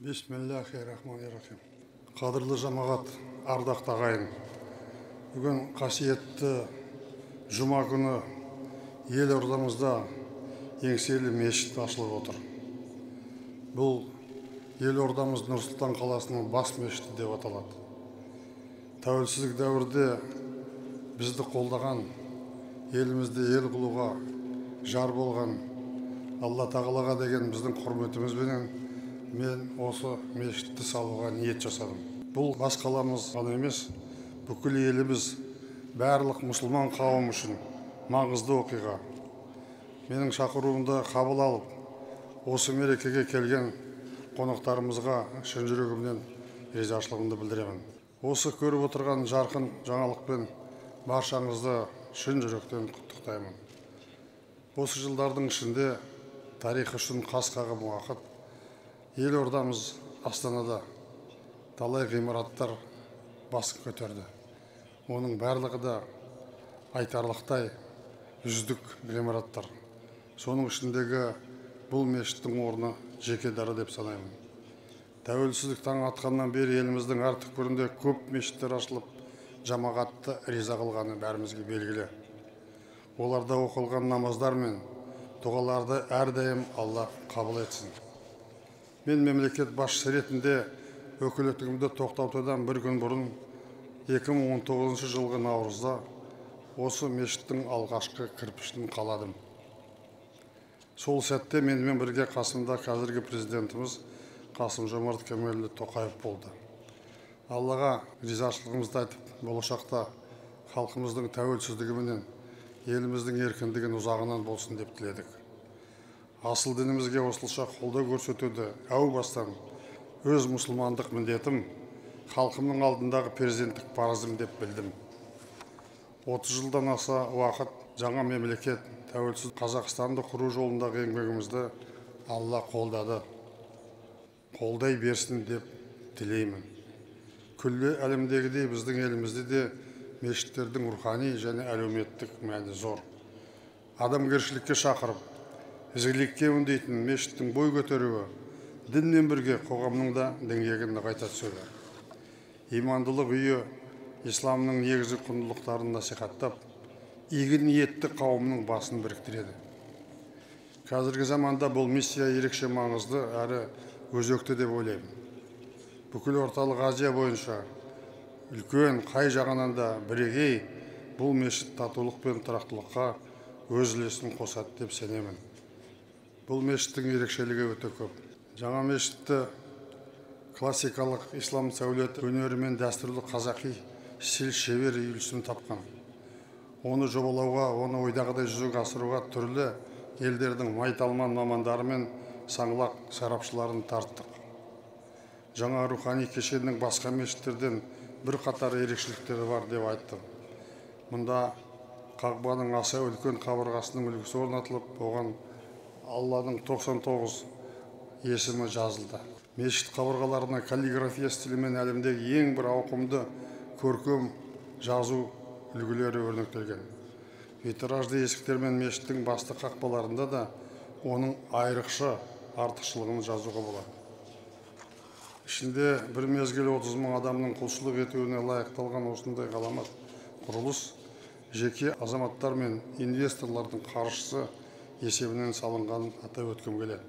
Бисмиллахи-рахмани-рахим. Қадірлі жамағат, ардақты ағайын. Бүгін қасиетті жұма күні елордамызда еңселі мешіт ашылып отыр. Бұл елордамыз Нұр-Сұлтан қаласының бас мешіті деп аталады. Тәуелсіздік дәуірде бізді қолдаған, елімізде ел қылуға жар болған Алла тағалаға деген біздің құрметімізбенен мен осы мешітті салуға ниет жасадым. Бұл бас қаламыз ғана емес, бүкіл еліміз, барлық мұсылман қауым үшін маңызды оқиға. Менің шақыруымды қабыл алып, осы мерекеге келген қонақтарымызға шын жүрегімнен ризашылығымды білдіремін. Осы көріп отырған жарқын жаңалықпен баршаңызды шын жүректен құттықтаймын. Осы жылдардың ішінде тарих үшін қас қағым уақыт елордамыз Астанада талай ғимараттар басын көтерді. Оның барлығы да айтарлықтай үздік ғимараттар. Соның ішіндегі бұл мешіттің орны жеке дара деп санаймын. Тәуелсіздік таң атқаннан бері еліміздің әр түкпірінде көп мешіттер ашылып, жамағатты риза қылғаны бәрімізге белгілі. Оларда оқылған намаздар мен дұғаларды әрдайым Алла қабыл етсін. Мен мемлекет басшысы ретінде өкілеттігімді тоқтатудан бір күн бұрын 2019 жылғы наурызда осы мешіттің алғашқы кірпішін қаладым. Сол сәтте менімен бірге қасымда қазіргі президентіміз Қасым-Жомарт Кемелұлы Тоқаев болды. Аллаға ризашылығымызды айтып, болашақта халқымыздың тәуелсіздігіменен еліміздің еркіндігін ұзағынан болсын деп тіледік. Асыл дінімізге осылша қолдау көрсетуді әу бастан өз мұсылмандық міндетім, халқымның алдындағы перзенттік парызым деп білдім. 30 жылдан аса уақыт жаңа мемлекет, тәуелсіз Қазақстанды құру жолындағы еңбегімізді Алла қолдады. Қолдай берсін деп тілеймін. Күллі әлемдегідей біздің елімізде де мешіттердің рухани және әлеуметтік мәні зор. Адамгершілікке шақырып, ізгілікке үндейтін мешіттің бой көтеруі дінмен бірге қоғамның да діңгегін нығайта түседі. Имандылық үйі исламның негізгі құндылықтарын насихаттап, игі ниетті қауымның басын біріктіреді. Қазіргі заманда бұл миссия ерекше маңызды әрі өзекті деп ойлаймын. Бүкіл орталық Азия бойынша үлкен қай жағынан да бірегей бұл мешіт татулық пен тұрақтылыққа өз үлесін қосады деп сенемін. Бұл мешіттің ерекшелігі өте көп. Жаңа мешітті классикалық ислам сәулет өнері мен дәстүрлі қазақи стиль шебер үйлесім тапқан. Оны жобалауға, оны ойдағыдай жүзеге асыруға түрлі елдердің майталман мамандары мен саңлақ сарапшыларын тарттық. Жаңа рухани кешеннің басқа мешіттерден бір қатар ерекшеліктері бар деп айттым. Мұнда қағбаның аса үлкен қабырғасының үлгісі орнатылып, оған Алланың 99 есімі жазылды. Мешіт қабырғаларына каллиграфия стилімен әлемдегі ең бір ауқымды көркем жазу үлгілері өрнектелген. Витражды есіктер мен мешіттің басты қақпаларында да оның айрықша артықшылығын жазуға болады. Ішінде бір мезгіл 30 мың адамның құлшылық етуіне лайықталған осындай ғаламат құрылыс жеке азаматтар мен инвесторлардың қаржысы есебінен салынғанын атап өткім келеді.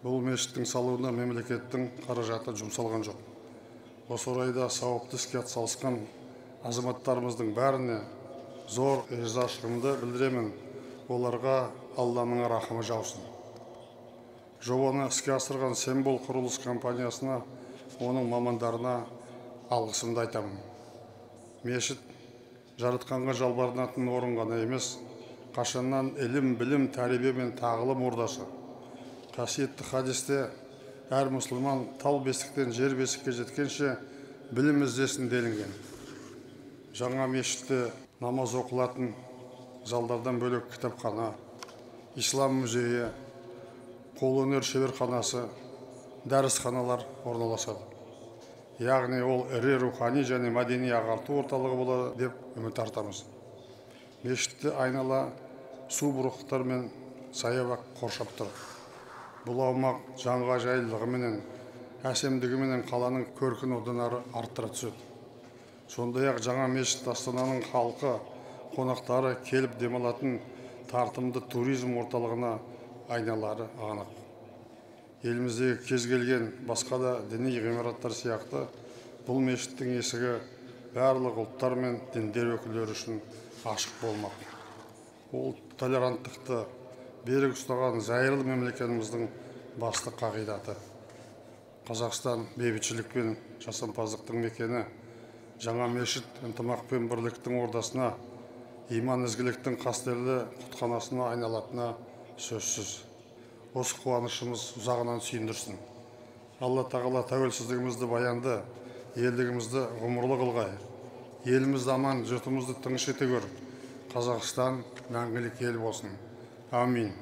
Бұл мешіттің салуына мемлекеттің қаражаты жұмсалған жоқ. Осы орайда сауапты іске атсалысқан азаматтарымыздың бәріне зор ризашылығымды білдіремін. Оларға Алланың рахымы жаусын. Жобаны іске асырған Символ құрылыс компаниясына, оның мамандарына алғысымды айтамын. Мешіт жаратқанға жалбарынатын орын ғана емес, қашаннан ілім, білім, тәрбие мен тағылым ордасы. Қасиетті хадисте әр мұсылман тал бесіктен жер бесікке жеткенше білім іздесін делінген. Жаңа мешітте намаз оқылатын залдардан бөлек кітапхана, ислам музейі, қолөнер шеберханасы, дәрісханалар орналасады. Яғни ол ірі рухани және мәдени ағарту орталығы болады деп үміт артамыз. Мешітті айнала су бұрықтар мен саябақ қоршап тұр. Бұл аумақ жанға жайлылығыменен әсемдігіменен қаланың көркін одан ары арттыра түседі. Сондай ақ жаңа мешіт Астананың халқы, қонақтары келіп демалатын тартымды туризм орталығына айналары анық. Еліміздегі кез келген басқа да діни ғимараттар сияқты бұл мешіттің есігі барлық ұлттар мен діндер өкілдері үшін ашық болмақ. Ол толеранттықты берік ұстаған зайырлы мемлекетіміздің басты қағидаты. Қазақстан бейбітшілік пен жасампаздықтың мекені, жаңа мешіт ынтымақ пен бірліктің ордасына, иман ізгіліктің қастерлі құтханасына айналатына сөзсіз. Осы қуанышымыз ұзағынан сүйіндірсін. Алла тағала тәуелсіздігімізді баянды, елдігімізді ғұмырлы қылғай. Елімізді аман, жұртымызды тыныш ете гөр. Қазақстан мәңгілік ел болсын. Амин.